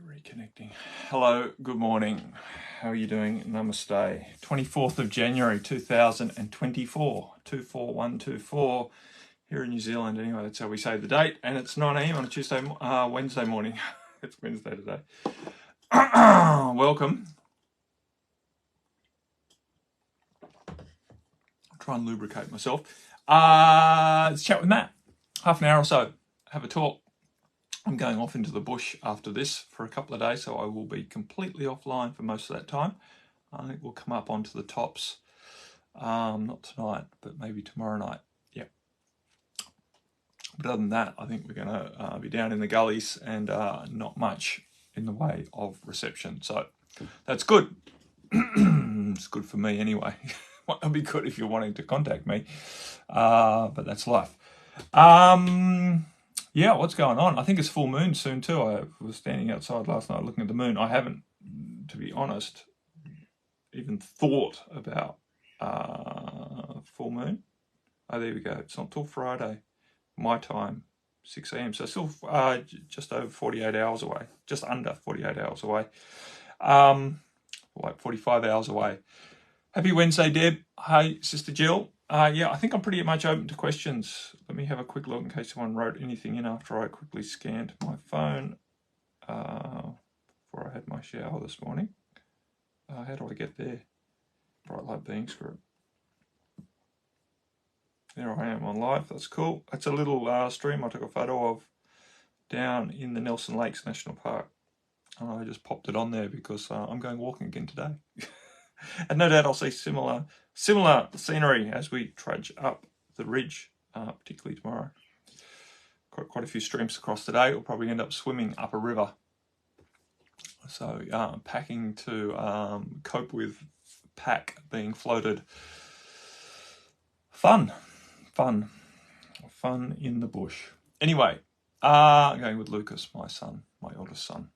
Reconnecting. Hello, good morning. How are you doing? Namaste. 24th of January 2024, 24124 here in New Zealand. Anyway, that's how we say the date. And it's 9 a.m. on a Wednesday morning. It's Wednesday today. Welcome. I'll try and lubricate myself. Let's chat with Matt. Half an hour or so. Have a talk. I'm going off into the bush after this for a couple of days, so I will be completely offline for most of that time. I think we'll come up onto the tops, not tonight, but maybe tomorrow night. Yep. But other than that, I think we're going to be down in the gullies and not much in the way of reception. So that's good. It's good for me anyway. Might not be good if you're wanting to contact me, but that's life. Yeah, what's going on? I think it's full moon soon too. I was standing outside last night looking at the moon. I haven't, to be honest, even thought about full moon. Oh, there we go. It's not till Friday, my time, 6 a.m. So still just over 48 hours away, just under 48 hours away, like 45 hours away. Happy Wednesday, Deb. Hey, Sister Jill. Yeah, I think I'm pretty much open to questions. Let me have a quick look in case someone wrote anything in after I quickly scanned my phone before I had my shower this morning. How do I get there? Bright Light Beings Group. There I am on live. That's cool. That's a little stream I took a photo of down in the Nelson Lakes National Park. And I just popped it on there because I'm going walking again today. And no doubt I'll see similar scenery as we trudge up the ridge, particularly tomorrow. Got quite a few streams across today. We'll probably end up swimming up a river. So packing to cope with pack being floated. Fun in the bush. Anyway, I'm going with Lucas, my son, my oldest son.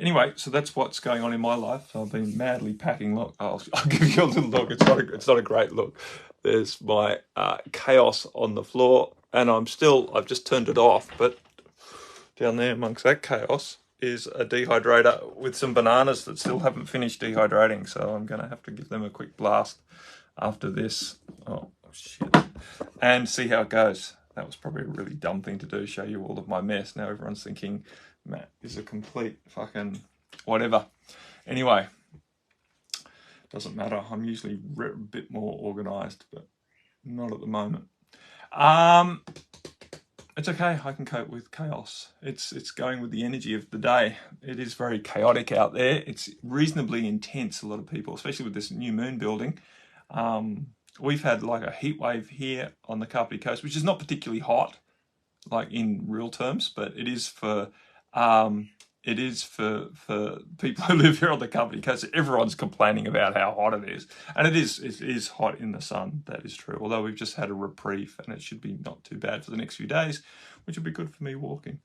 Anyway, so that's what's going on in my life. So I've been madly packing. Look, I'll give you a little look. It's not a great look. There's my chaos on the floor, and I've just turned it off. But down there amongst that chaos is a dehydrator with some bananas that still haven't finished dehydrating. So I'm going to have to give them a quick blast after this. Oh, shit. And see how it goes. That was probably a really dumb thing to do, show you all of my mess. Now everyone's thinking Matt is a complete fucking whatever. Anyway, doesn't matter. I'm usually a bit more organised, but not at the moment. It's okay. I can cope with chaos. It's going with the energy of the day. It is very chaotic out there. It's reasonably intense. A lot of people, especially with this new moon building. We've had like a heat wave here on the Kapiti Coast, which is not particularly hot, like in real terms, but it is for people who live here on the Kapiti Coast. Everyone's complaining about how hot it is, and it is hot in the sun. That is true. Although we've just had a reprieve, and it should be not too bad for the next few days, which will be good for me walking.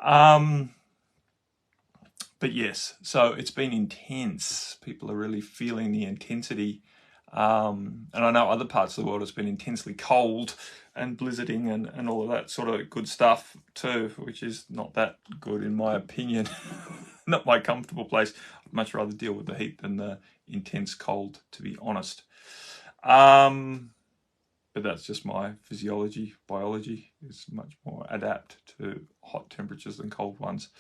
But yes, so it's been intense. People are really feeling the intensity. And I know other parts of the world it's been intensely cold and blizzarding and all of that sort of good stuff too, which is not that good in my opinion. Not my comfortable place. I'd much rather deal with the heat than the intense cold, to be honest. But that's just my physiology. Biology is much more adapt to hot temperatures than cold ones.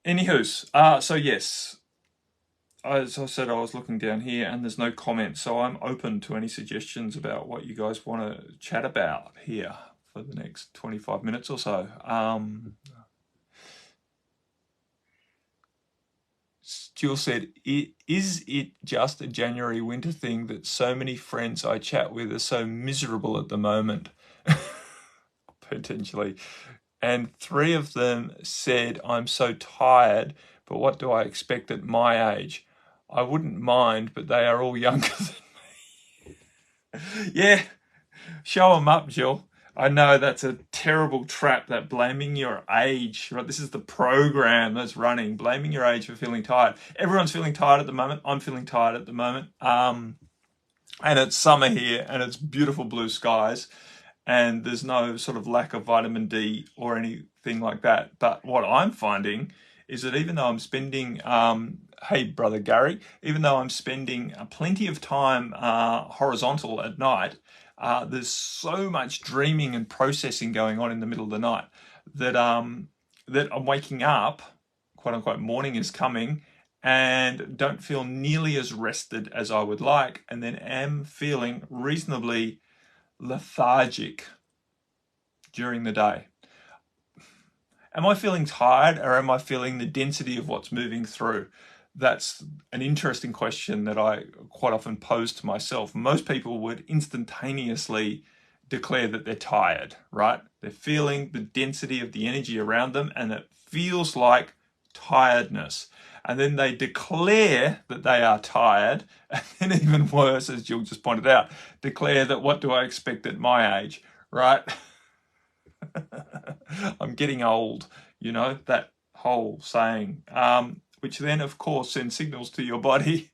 Anywho's, so yes. As I said, I was looking down here and there's no comments, so I'm open to any suggestions about what you guys want to chat about here for the next 25 minutes or so. Jill said, is it just a January winter thing that so many friends I chat with are so miserable at the moment? Potentially. And 3 of them said, I'm so tired, but what do I expect at my age? I wouldn't mind, but they are all younger than me. Yeah, show them up, Jill. I know that's a terrible trap, that blaming your age. Right? This is the program that's running, blaming your age for feeling tired. Everyone's feeling tired at the moment. I'm feeling tired at the moment. And it's summer here, and it's beautiful blue skies. And there's no sort of lack of vitamin D or any thing like that. But what I'm finding is that even though I'm spending, hey, brother Gary, even though I'm spending plenty of time horizontal at night, there's so much dreaming and processing going on in the middle of the night that that I'm waking up, quote unquote, morning is coming, and don't feel nearly as rested as I would like, and then am feeling reasonably lethargic during the day. Am I feeling tired, or am I feeling the density of what's moving through? That's an interesting question that I quite often pose to myself. Most people would instantaneously declare that they're tired, right? They're feeling the density of the energy around them, and it feels like tiredness. And then they declare that they are tired, and then even worse, as Jill just pointed out, declare that what do I expect at my age, right? I'm getting old, that whole saying, which then, of course, sends signals to your body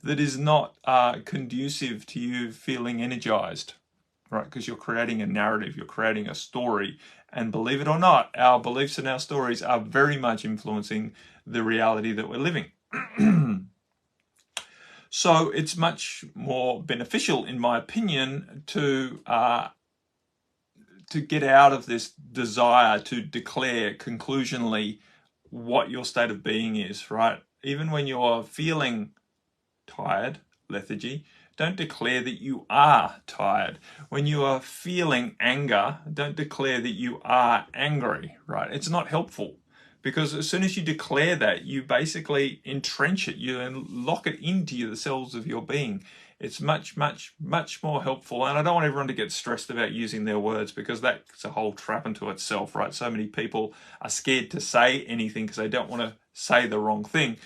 that is not conducive to you feeling energized, right? Because you're creating a narrative, you're creating a story. And believe it or not, our beliefs and our stories are very much influencing the reality that we're living. So it's much more beneficial, in my opinion, to get out of this desire to declare conclusionally what your state of being is, right? Even when you're feeling tired, lethargy, don't declare that you are tired. When you are feeling anger, don't declare that you are angry, right? It's not helpful, because as soon as you declare that, you basically entrench it, you lock it into the cells of your being. It's much, much, much more helpful. And I don't want everyone to get stressed about using their words, because that's a whole trap unto itself, right? So many people are scared to say anything because they don't want to say the wrong thing.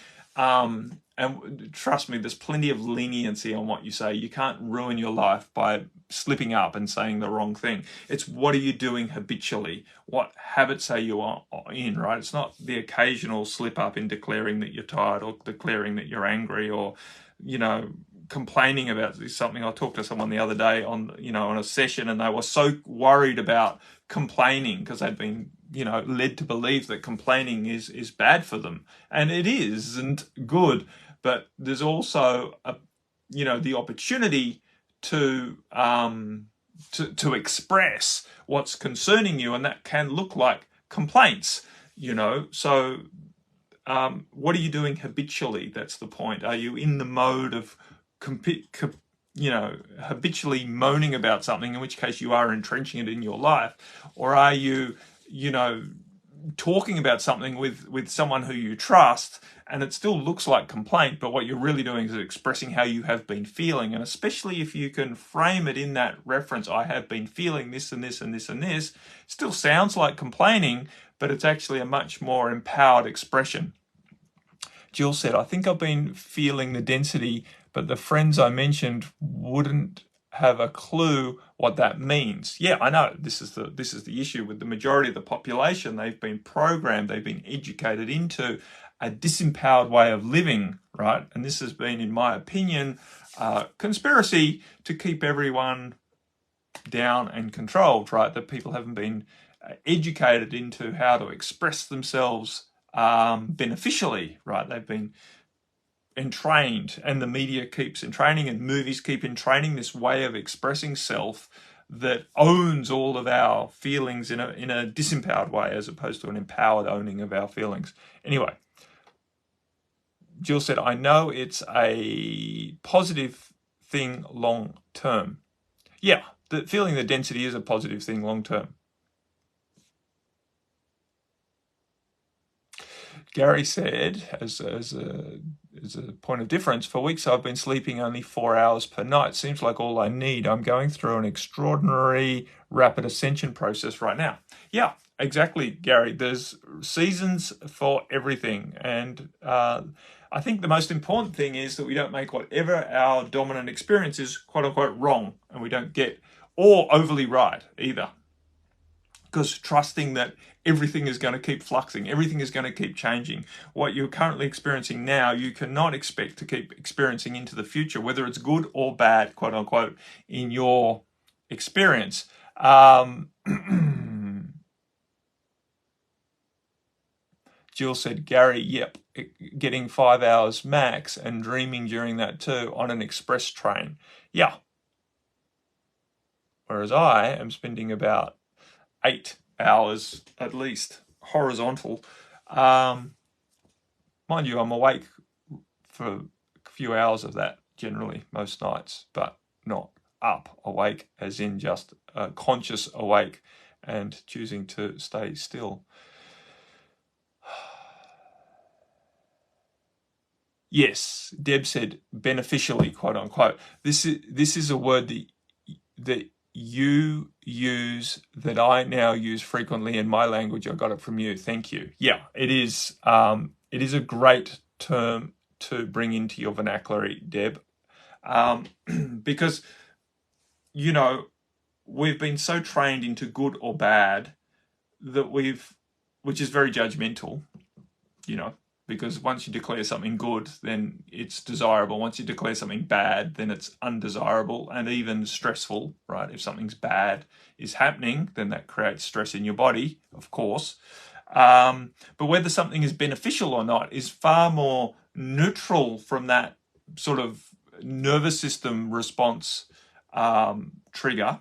And trust me, there's plenty of leniency on what you say. You can't ruin your life by slipping up and saying the wrong thing. It's what are you doing habitually? What habits are you in, right? It's not the occasional slip up in declaring that you're tired, or declaring that you're angry, or, complaining about something. I talked to someone the other day on a session, and they were so worried about complaining because they'd been led to believe that complaining is bad for them, and it isn't good. But there's also the opportunity to express what's concerning you, and that can look like complaints. So what are you doing habitually? That's the point. Are you in the mode of habitually moaning about something, in which case you are entrenching it in your life? Or are you, talking about something with someone who you trust, and it still looks like complaint, but what you're really doing is expressing how you have been feeling? And especially if you can frame it in that reference, I have been feeling this and this and this and this, still sounds like complaining, but it's actually a much more empowered expression. Jill said, I think I've been feeling the density, but the friends I mentioned wouldn't have a clue what that means. Yeah, I know. This is the issue with the majority of the population. They've been programmed, they've been educated into a disempowered way of living, right? And this has been, in my opinion, conspiracy to keep everyone down and controlled, right? That people haven't been educated into how to express themselves beneficially, right? They've been entrained, and the media keeps entraining, and movies keep entraining this way of expressing self that owns all of our feelings in a disempowered way, as opposed to an empowered owning of our feelings. Anyway, Jill said, I know it's a positive thing long term. Yeah, feeling the density is a positive thing long term. Gary said, as a point of difference, for weeks I've been sleeping only 4 hours per night. Seems like all I need. I'm going through an extraordinary rapid ascension process right now. Yeah, exactly, Gary. There's seasons for everything. And I think the most important thing is that we don't make whatever our dominant experience is, quote unquote, wrong. And we don't get, or overly right either. Because trusting that everything is going to keep fluxing, everything is going to keep changing. What you're currently experiencing now, you cannot expect to keep experiencing into the future, whether it's good or bad, quote unquote, in your experience. Jill said, Gary, yep, getting 5 hours max and dreaming during that too on an express train. Yeah. Whereas I am spending about 8 hours at least horizontal. Mind you, I'm awake for a few hours of that generally most nights, but not up awake, as in just conscious awake and choosing to stay still. Yes, Deb said beneficially, quote unquote. This is a word that you use that I now use frequently in my language. I got it from you. Thank you. Yeah, it is. It is a great term to bring into your vernacular, Deb, because we've been so trained into good or bad that which is very judgmental, because once you declare something good, then it's desirable. Once you declare something bad, then it's undesirable and even stressful, right? If something's bad is happening, then that creates stress in your body, of course. But whether something is beneficial or not is far more neutral from that sort of nervous system response trigger,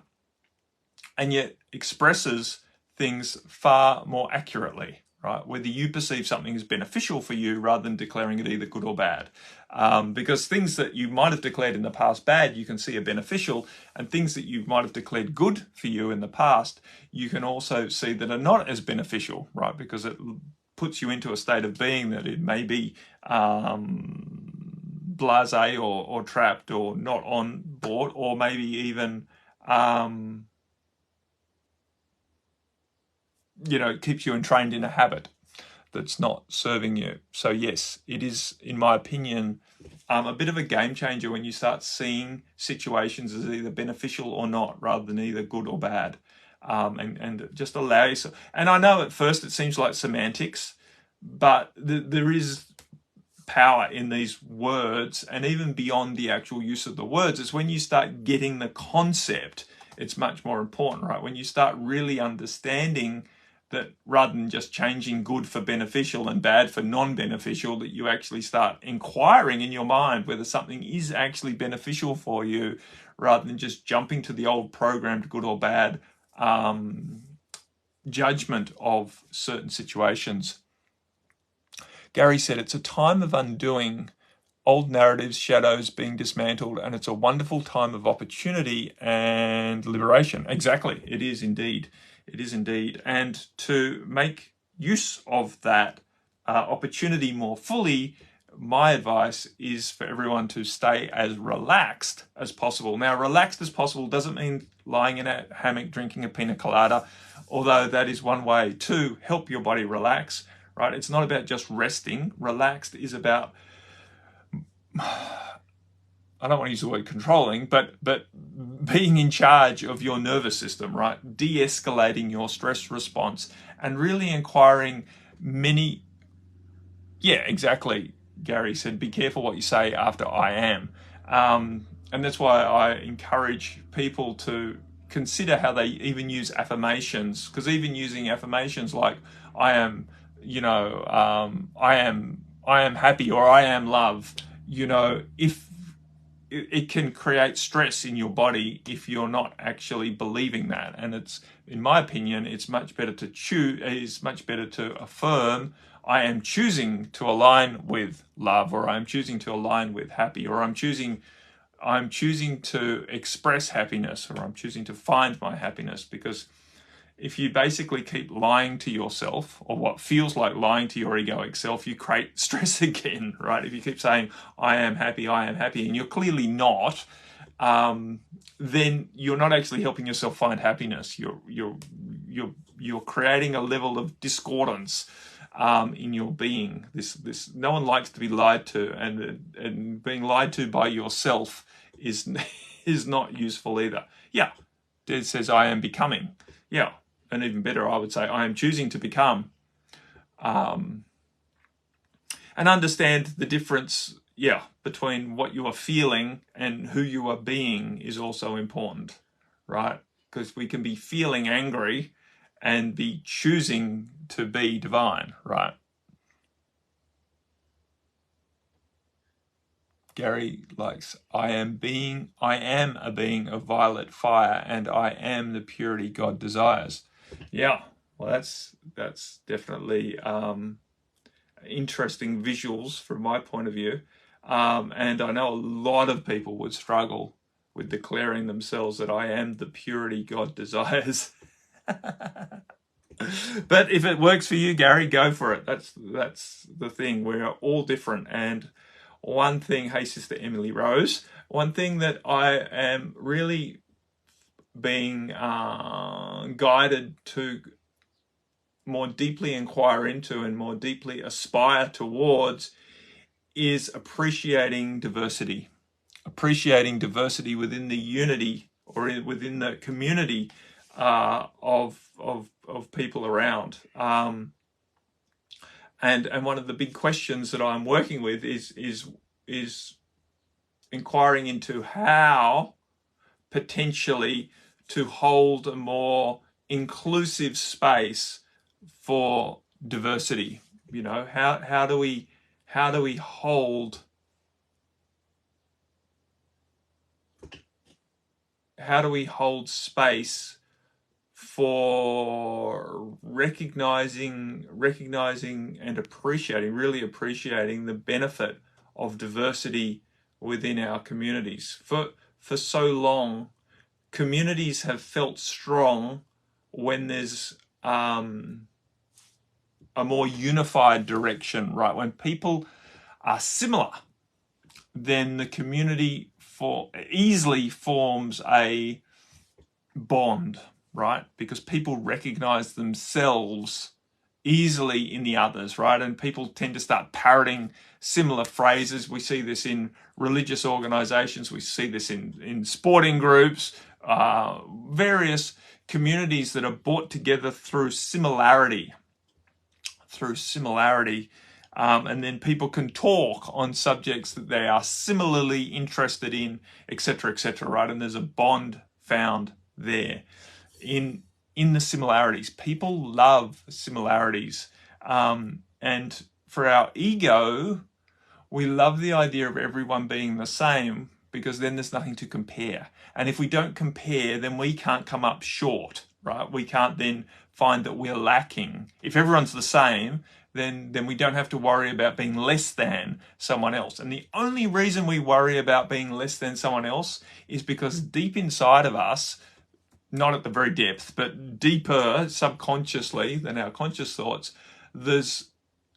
and yet expresses things far more accurately, right? Whether you perceive something as beneficial for you rather than declaring it either good or bad. Because things that you might have declared in the past bad, you can see are beneficial, and things that you might have declared good for you in the past, you can also see that are not as beneficial, right? Because it puts you into a state of being that it may be blasé or trapped or not on board, or maybe even keeps you entrained in a habit that's not serving you. So yes, it is, in my opinion, a bit of a game changer when you start seeing situations as either beneficial or not, rather than either good or bad. And just allow yourself. And I know at first it seems like semantics, but there is power in these words, and even beyond the actual use of the words, it's when you start getting the concept, it's much more important, right? When you start really understanding that rather than just changing good for beneficial and bad for non-beneficial, that you actually start inquiring in your mind whether something is actually beneficial for you, rather than just jumping to the old programmed good or bad judgment of certain situations. Gary said, it's a time of undoing, old narratives, shadows being dismantled, and it's a wonderful time of opportunity and liberation. Exactly. It is indeed. It is indeed. And to make use of that opportunity more fully, my advice is for everyone to stay as relaxed as possible. Now, relaxed as possible doesn't mean lying in a hammock drinking a pina colada, although that is one way to help your body relax, right? It's not about just resting. Relaxed is about, I don't want to use the word controlling, but being in charge of your nervous system, right? De-escalating your stress response and really inquiring yeah, exactly. Gary said, be careful what you say after I am. And that's why I encourage people to consider how they even use affirmations, because even using affirmations like I am happy, or I am love, if it can create stress in your body if you're not actually believing that. And it's, in my opinion, it's much better to affirm, I am choosing to align with love, or I'm choosing to align with happy, or I'm choosing to express happiness, or I'm choosing to find my happiness. Because if you basically keep lying to yourself, or what feels like lying to your egoic self, you create stress again, right? If you keep saying, I am happy, and you're clearly not, then you're not actually helping yourself find happiness. You're creating a level of discordance in your being. This no one likes to be lied to, and being lied to by yourself is not useful either. Yeah, Dad says I am becoming. Yeah, and even better, I would say I am choosing to become. And understand the difference, between what you are feeling and who you are being is also important, right? Because we can be feeling angry and be choosing to be divine, right? Gary likes, I am a being of violet fire, and I am the purity God desires. Yeah, well, that's definitely interesting visuals from my point of view. And I know a lot of people would struggle with declaring themselves that I am the purity God desires. But if it works for you, Gary, go for it. That's the thing. We're all different. And one thing, hey, Sister Emily Rose, one thing that I am really being guided to more deeply inquire into and more deeply aspire towards is appreciating diversity within the unity or within the community of people around. And one of the big questions that I'm working with is inquiring into how potentially to hold a more inclusive space for diversity. You know, how do we hold space for recognizing and really appreciating the benefit of diversity within our communities. For so long, communities have felt strong when there's a more unified direction, right? When people are similar, then the community easily forms a bond, right? Because people recognize themselves easily in the others, right? And people tend to start parroting similar phrases. We see this in religious organizations. We see this in sporting groups, various communities that are brought together through similarity. And then people can talk on subjects that they are similarly interested in, etc., right? And there's a bond found there in the similarities. People love similarities. And for our ego, we love the idea of everyone being the same because then there's nothing to compare. And if we don't compare, then we can't come up short, right? We can't then find that we're lacking. If everyone's the same, then we don't have to worry about being less than someone else. And the only reason we worry about being less than someone else is because deep inside of us, not at the very depth, but deeper subconsciously than our conscious thoughts, there's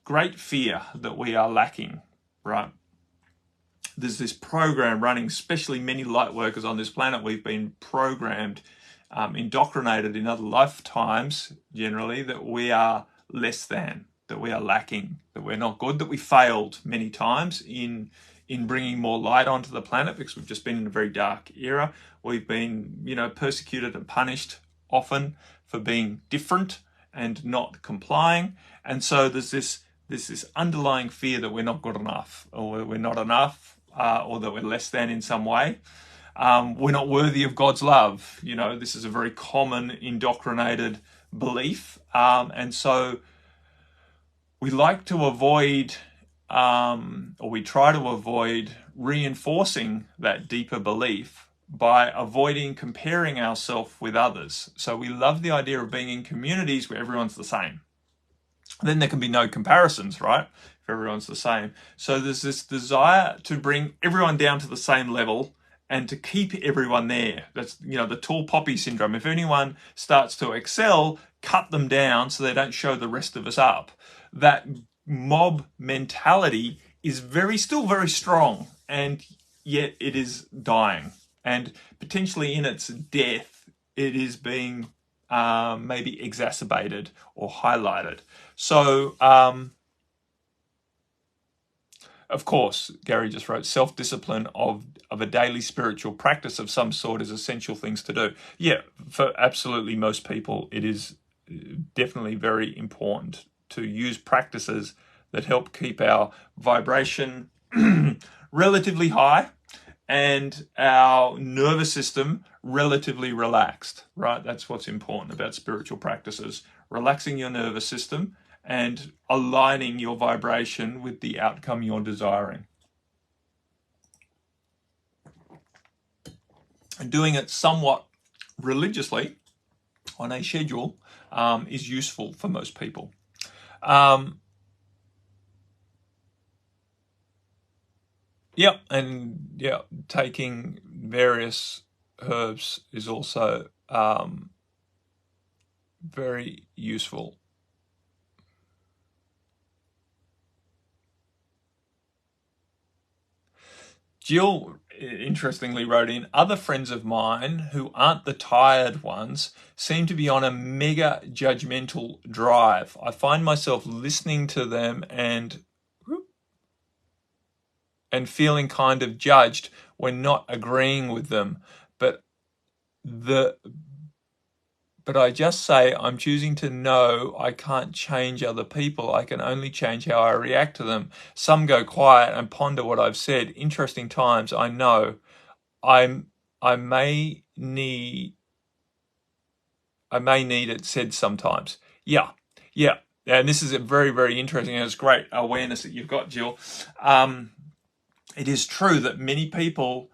great fear that we are lacking, right? There's this program running, especially many light workers on this planet. We've been programmed, indoctrinated in other lifetimes, generally, that we are less than, that we are lacking, that we're not good, that we failed many times in bringing more light onto the planet because we've just been in a very dark era. We've been, persecuted and punished often for being different and not complying. And so there's this underlying fear that we're not good enough, or we're not enough, or that we're less than in some way. We're not worthy of God's love. This is a very common indoctrinated belief. And so we like to avoid, or we try to avoid reinforcing that deeper belief by avoiding comparing ourselves with others. So we love the idea of being in communities where everyone's the same. Then there can be no comparisons, right? If everyone's the same. So there's this desire to bring everyone down to the same level and to keep everyone there. That's, the tall poppy syndrome. If anyone starts to excel, cut them down so they don't show the rest of us up. That mob mentality is still very strong, and yet it is dying. And potentially in its death, it is being maybe exacerbated or highlighted. So, of course, Gary just wrote, self-discipline of a daily spiritual practice of some sort is essential things to do. Yeah, for absolutely most people, it is definitely very important to use practices that help keep our vibration relatively high and our nervous system relatively relaxed, right? That's what's important about spiritual practices. Relaxing your nervous system and aligning your vibration with the outcome you're desiring. doing it somewhat religiously on a schedule is useful for most people. Yep, and yeah, taking various herbs is also very useful. Jill, interestingly, wrote in, other friends of mine who aren't the tired ones seem to be on a mega judgmental drive. I find myself listening to them and feeling kind of judged when not agreeing with them. But I just say I'm choosing to know I can't change other people. I can only change how I react to them. Some go quiet and ponder what I've said. Interesting times, I know. I may need it said sometimes. Yeah. And this is a very, very interesting, and it's great awareness that you've got, Jill. It is true that many people,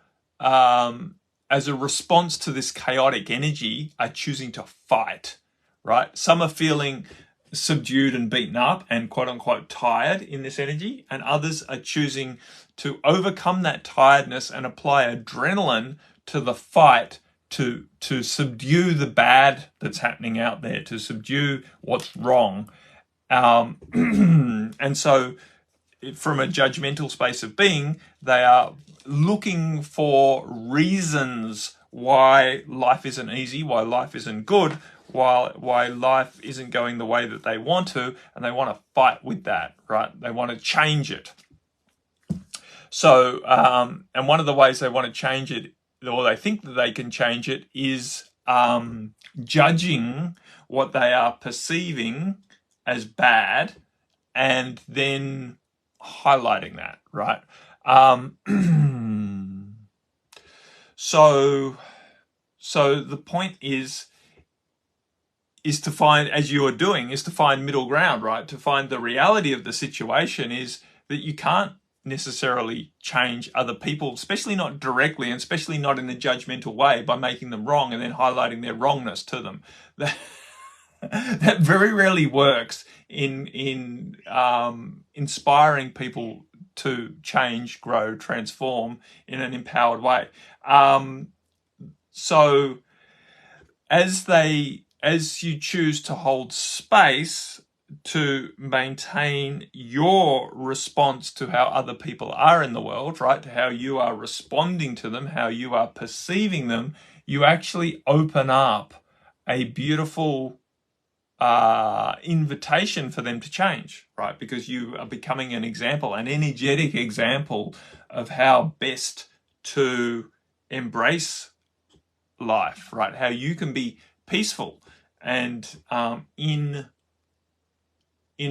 as a response to this chaotic energy, are choosing to fight, right? Some are feeling subdued and beaten up and quote unquote tired in this energy, and others are choosing to overcome that tiredness and apply adrenaline to the fight to subdue the bad that's happening out there, to subdue what's wrong. And so from a judgmental space of being, they are looking for reasons why life isn't easy, why life isn't good, why life isn't going the way that they want to, and they want to fight with that, right? They want to change it. So, and one of the ways they want to change it, or they think that they can change it, is judging what they are perceiving as bad and then highlighting that, right? So the point is to find, as you are doing, is to find middle ground, right? To find the reality of the situation is that you can't necessarily change other people, especially not directly, and especially not in a judgmental way by making them wrong and then highlighting their wrongness to them. That very rarely works in inspiring people to change, grow, transform in an empowered way. So as you choose to hold space to maintain your response to how other people are in the world, right? To how you are responding to them, how you are perceiving them, you actually open up a beautiful invitation for them to change, right? Because you are becoming an example, an energetic example of how best to embrace life, right? How you can be peaceful and in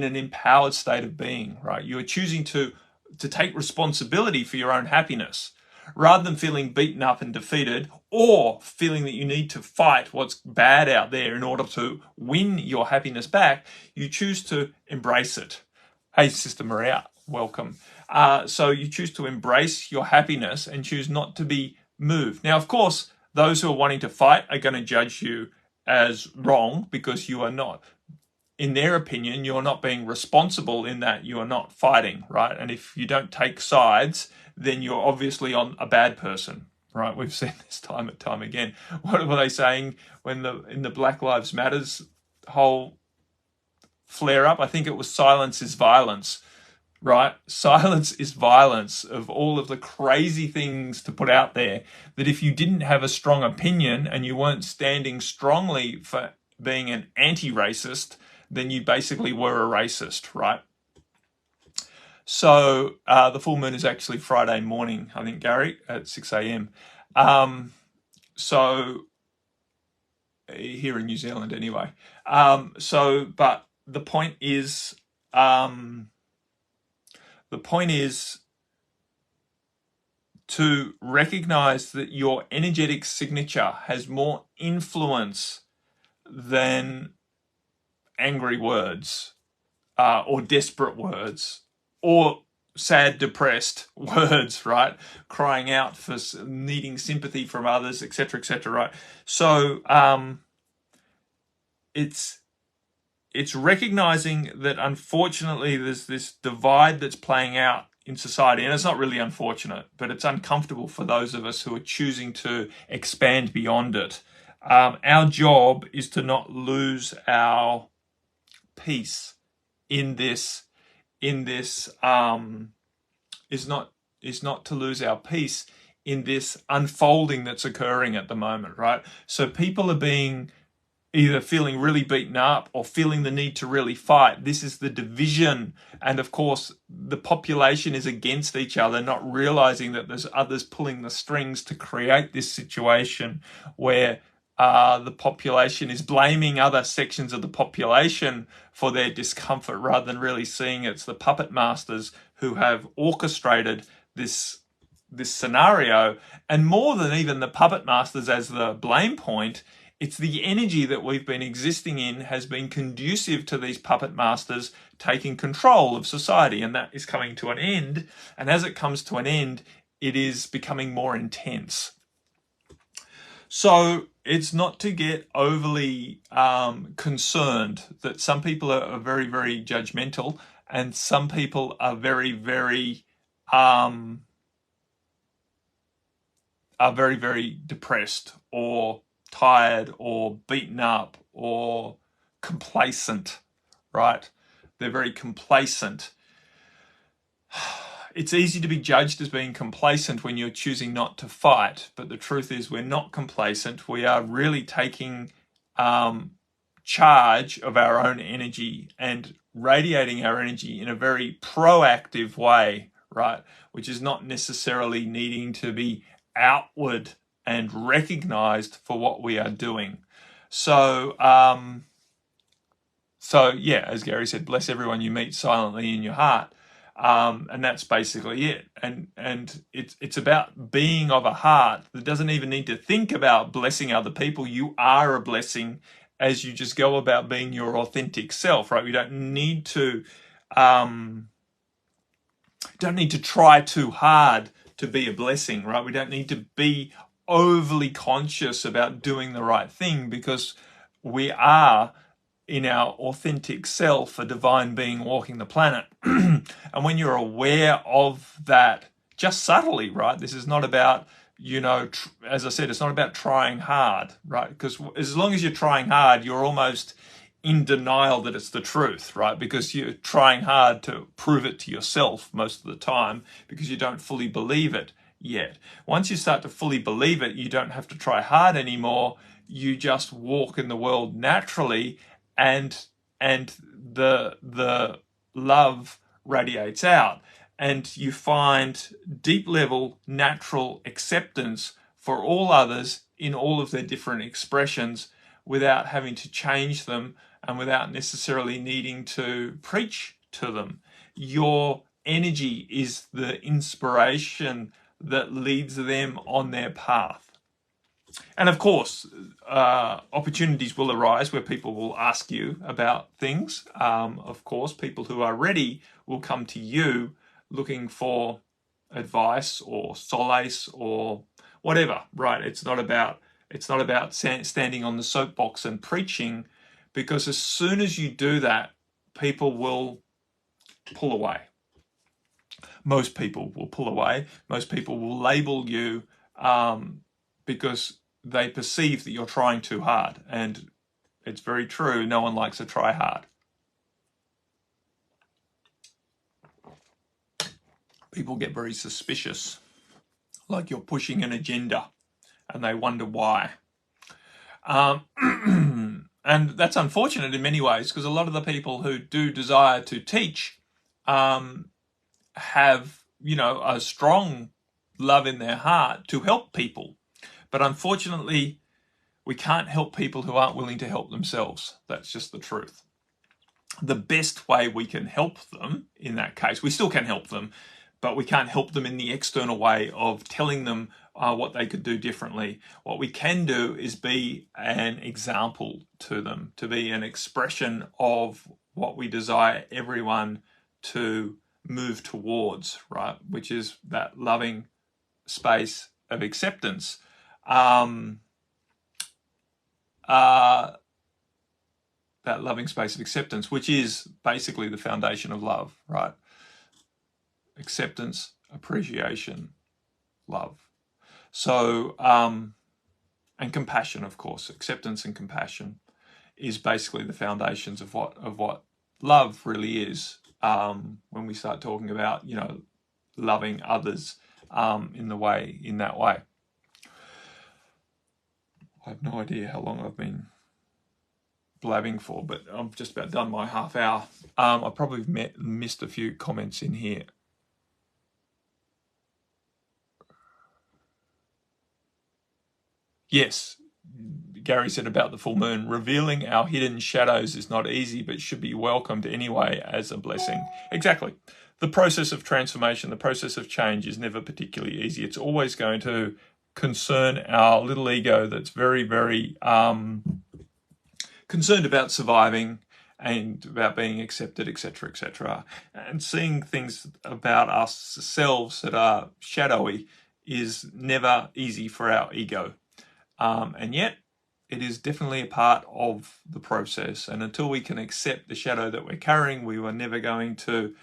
an empowered state of being, right? You are choosing to take responsibility for your own happiness rather than feeling beaten up and defeated or feeling that you need to fight what's bad out there in order to win your happiness back. You choose to embrace it. Hey, Sister Maria, welcome. So you choose to embrace your happiness and choose not to be moved. Now, of course, those who are wanting to fight are going to judge you as wrong because you are not, in their opinion, you're not being responsible in that you are not fighting, right? And if you don't take sides, then you're obviously on a bad person, right? We've seen this time and time again. What were they saying when in the Black Lives Matters whole flare up? I think it was silence is violence, right? Silence is violence of all of the crazy things to put out there, that if you didn't have a strong opinion and you weren't standing strongly for being an anti-racist, then you basically were a racist, right? So the full moon is actually Friday morning, I think, Gary, at 6 a.m. So here in New Zealand anyway. But the point is to recognize that your energetic signature has more influence than angry words or desperate words or sad, depressed words, right? Crying out for needing sympathy from others, etc., etc., right? So it's recognizing that unfortunately there's this divide that's playing out in society, and it's not really unfortunate, but it's uncomfortable for those of us who are choosing to expand beyond it. Our job is to not lose our peace in this. Is not to lose our peace in this unfolding that's occurring at the moment, right? So people are being either feeling really beaten up or feeling the need to really fight. This is the division. And of course, the population is against each other, not realizing that there's others pulling the strings to create this situation where the population is blaming other sections of the population for their discomfort rather than really seeing it's the puppet masters who have orchestrated this scenario. And more than even the puppet masters as the blame point, it's the energy that we've been existing in has been conducive to these puppet masters taking control of society, and that is coming to an end. And as it comes to an end, it is becoming more intense. So it's not to get overly concerned that some people are very, very judgmental, and some people are very, very depressed or tired or beaten up or complacent, right? They're very complacent. It's easy to be judged as being complacent when you're choosing not to fight, but the truth is we're not complacent. We are really taking charge of our own energy and radiating our energy in a very proactive way, right? Which is not necessarily needing to be outward and recognized for what we are doing. So, yeah, as Gary said, bless everyone you meet silently in your heart. And that's basically it. And it's about being of a heart that doesn't even need to think about blessing other people. You are a blessing as you just go about being your authentic self, right? We don't need to try too hard to be a blessing, right? We don't need to be overly conscious about doing the right thing, because we are in our authentic self a divine being walking the planet. And when you're aware of that just subtly, right, this is not about, as I said, it's not about trying hard, right? Because as long as you're trying hard, you're almost in denial that it's the truth, right? Because you're trying hard to prove it to yourself most of the time because you don't fully believe it yet. Once you start to fully believe it, you don't have to try hard anymore. You just walk in the world naturally, and the love radiates out, and you find deep level natural acceptance for all others in all of their different expressions without having to change them and without necessarily needing to preach to them. Your energy is the inspiration that leads them on their path. And of course, opportunities will arise where people will ask you about things. Of course, people who are ready will come to you looking for advice or solace or whatever, right? It's not about standing on the soapbox and preaching, because as soon as you do that, people will pull away. Most people will pull away. Most people will label you because they perceive that you're trying too hard. And it's very true. No one likes to try hard. People get very suspicious, like you're pushing an agenda, and they wonder why. And that's unfortunate in many ways, because a lot of the people who do desire to teach have, a strong love in their heart to help people. But unfortunately, we can't help people who aren't willing to help themselves. That's just the truth. The best way we can help them in that case, we still can help them, but we can't help them in the external way of telling them what they could do differently. What we can do is be an example to them, to be an expression of what we desire everyone to move towards, right? Which is that loving space of acceptance. That loving space of acceptance, which is basically the foundation of love, right? Acceptance, appreciation, love. So, and compassion, of course. Acceptance and compassion is basically the foundations of what love really is. When we start talking about, loving others in that way. I have no idea how long I've been blabbing for, but I'm just about done my half hour. I probably missed a few comments in here. Yes, Gary said about the full moon, revealing our hidden shadows is not easy, but should be welcomed anyway as a blessing. Exactly. The process of transformation, the process of change is never particularly easy. It's always going to concern our little ego that's very, very concerned about surviving and about being accepted, etc., etc. And seeing things about ourselves that are shadowy is never easy for our ego. And yet, it is definitely a part of the process. And until we can accept the shadow that we're carrying, we are never going to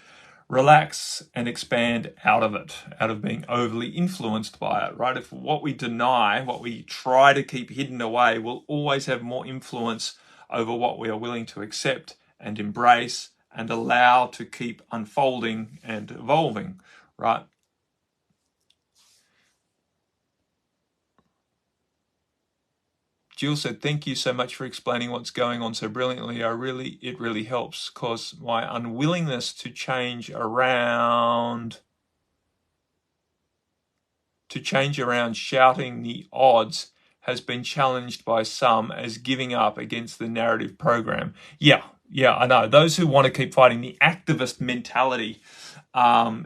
relax and expand out of it, out of being overly influenced by it, right? If what we deny, what we try to keep hidden away, will always have more influence over what we are willing to accept and embrace and allow to keep unfolding and evolving, right? Jill said, thank you so much for explaining what's going on so brilliantly. It really helps, because my unwillingness to change around shouting the odds has been challenged by some as giving up against the narrative program. Yeah, I know. Those who want to keep fighting, the activist mentality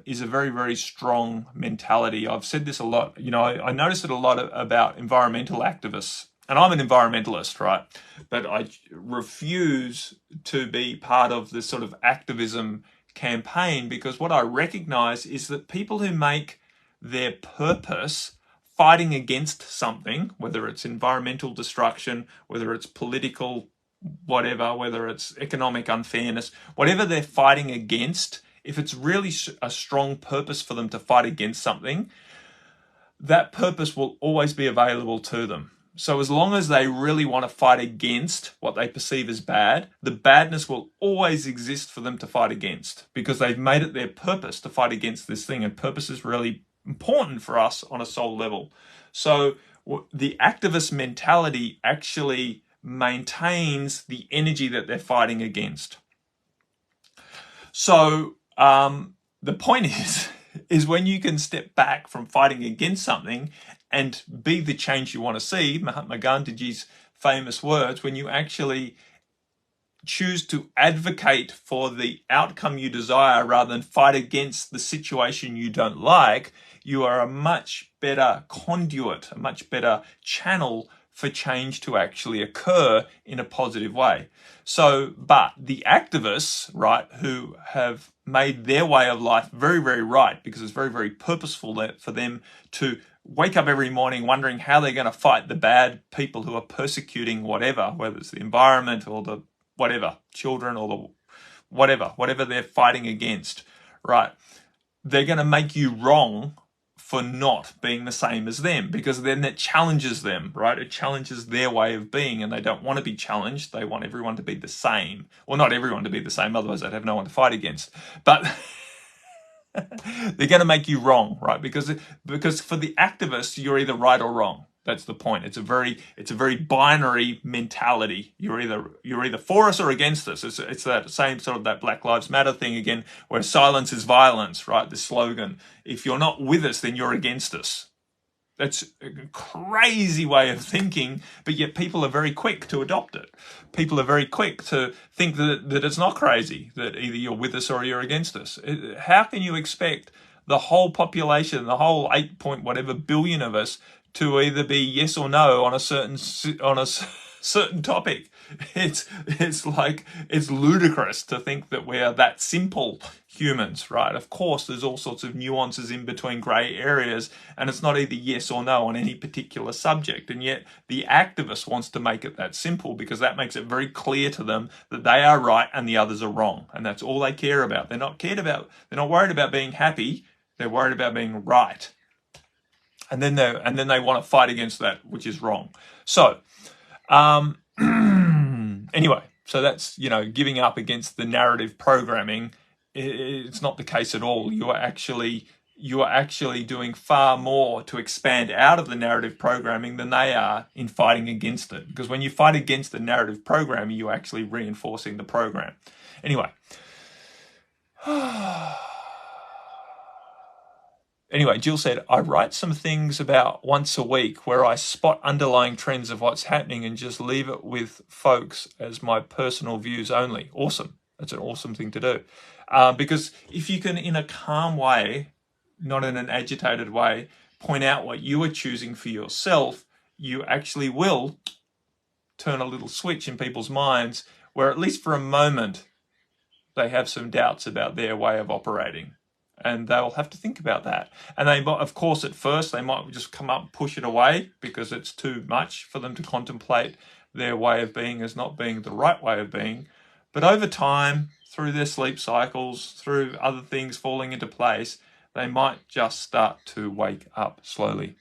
is a very, very strong mentality. I've said this a lot. I notice it a lot about environmental activists. And I'm an environmentalist, right? But I refuse to be part of this sort of activism campaign, because what I recognize is that people who make their purpose fighting against something, whether it's environmental destruction, whether it's political whatever, whether it's economic unfairness, whatever they're fighting against, if it's really a strong purpose for them to fight against something, that purpose will always be available to them. So as long as they really want to fight against what they perceive as bad, the badness will always exist for them to fight against, because they've made it their purpose to fight against this thing. And purpose is really important for us on a soul level. So the activist mentality actually maintains the energy that they're fighting against. So the point is when you can step back from fighting against something and be the change you want to see, Mahatma Gandhiji's famous words, when you actually choose to advocate for the outcome you desire rather than fight against the situation you don't like, you are a much better conduit, a much better channel for change to actually occur in a positive way. So, but the activists, right, who have made their way of life very, very right, because it's very, very purposeful for them to wake up every morning wondering how they're going to fight the bad people who are persecuting whatever, whether it's the environment or the whatever, children or the whatever they're fighting against, right? They're going to make you wrong for not being the same as them, because then that challenges them, right? It challenges their way of being, and they don't want to be challenged. They want everyone to be the same. Well, not everyone to be the same, otherwise they'd have no one to fight against. But they're going to make you wrong, right? Because for the activists, you're either right or wrong. That's the point. It's a very binary mentality. You're either for us or against us. It's that same sort of that Black Lives Matter thing again, where silence is violence, right? The slogan. If you're not with us, then you're against us. That's a crazy way of thinking, but yet people are very quick to adopt it. People are very quick to think that it's not crazy, that either you're with us or you're against us. How can you expect the whole population, the whole 8 point whatever billion of us, to either be yes or no on a certain certain topic. It's like, it's ludicrous to think that we are that simple humans, right? Of course, there's all sorts of nuances in between grey areas, and it's not either yes or no on any particular subject. And yet the activist wants to make it that simple, because that makes it very clear to them that they are right and the others are wrong. And that's all they care about. They're not worried about being happy. They're worried about being right. And then they want to fight against that, which is wrong. So, anyway, so that's, giving up against the narrative programming. It's not the case at all. You are actually doing far more to expand out of the narrative programming than they are in fighting against it. Because when you fight against the narrative programming, you're actually reinforcing the program. Anyway. Anyway, Jill said, I write some things about once a week where I spot underlying trends of what's happening and just leave it with folks as my personal views only. Awesome. That's an awesome thing to do. Because if you can, in a calm way, not in an agitated way, point out what you are choosing for yourself, you actually will turn a little switch in people's minds where, at least for a moment, they have some doubts about their way of operating. And they'll have to think about that. And they, of course, at first, they might just come up and push it away because it's too much for them to contemplate their way of being as not being the right way of being. But over time, through their sleep cycles, through other things falling into place, they might just start to wake up slowly.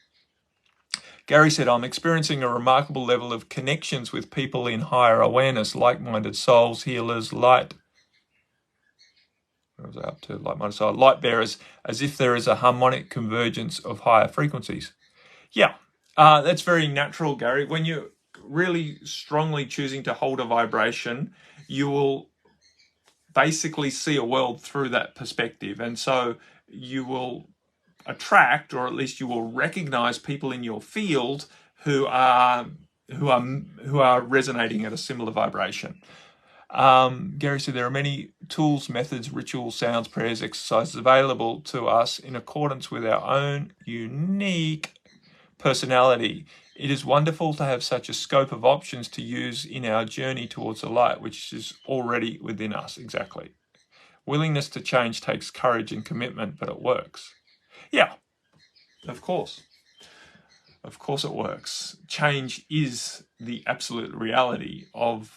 Gary said, I'm experiencing a remarkable level of connections with people in higher awareness, like-minded souls, healers, light bearers, as if there is a harmonic convergence of higher frequencies. Yeah, that's very natural, Gary. When you're really strongly choosing to hold a vibration, you will basically see a world through that perspective. And so you will attract, or at least you will recognize, people in your field who are resonating at a similar vibration. Gary said, there are many tools, methods, rituals, sounds, prayers, exercises available to us in accordance with our own unique personality. It is wonderful to have such a scope of options to use in our journey towards the light, which is already within us. Exactly. Willingness to change takes courage and commitment, but it works. Yeah, of course. Of course it works. Change is the absolute reality of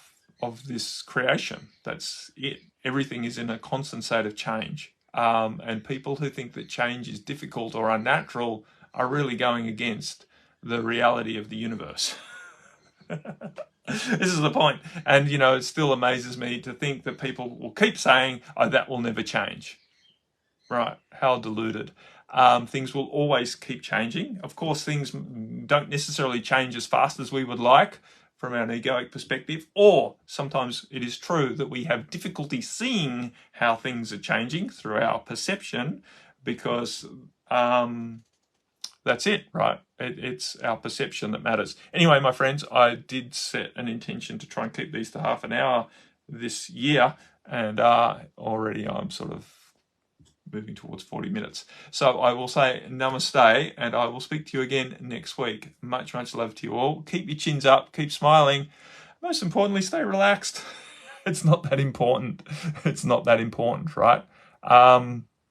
this creation. That's it. Everything is in a constant state of change. And people who think that change is difficult or unnatural are really going against the reality of the universe. This is the point. And, it still amazes me to think that people will keep saying, oh, that will never change. Right. How deluded. Things will always keep changing. Of course, things don't necessarily change as fast as we would like from an egoic perspective, or sometimes it is true that we have difficulty seeing how things are changing through our perception, because that's it, right? It's our perception that matters. Anyway, my friends, I did set an intention to try and keep these to half an hour this year, and already I'm sort of moving towards 40 minutes. So I will say namaste, and I will speak to you again next week. Much, much love to you all. Keep your chins up, keep smiling. Most importantly, stay relaxed. It's not that important. It's not that important, right?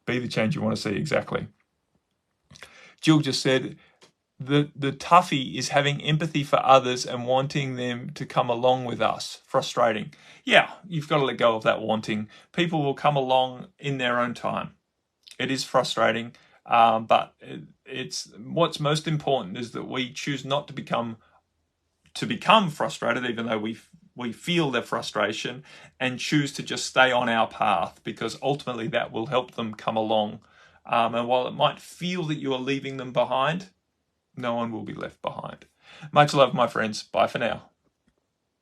Be the change you want to see, exactly. Jill just said, the toughie is having empathy for others and wanting them to come along with us. Frustrating. Yeah, you've got to let go of that wanting. People will come along in their own time. It is frustrating, but it's what's most important is that we choose not to become frustrated, even though we feel their frustration, and choose to just stay on our path, because ultimately that will help them come along. And while it might feel that you are leaving them behind, no one will be left behind. Much love, my friends. Bye for now.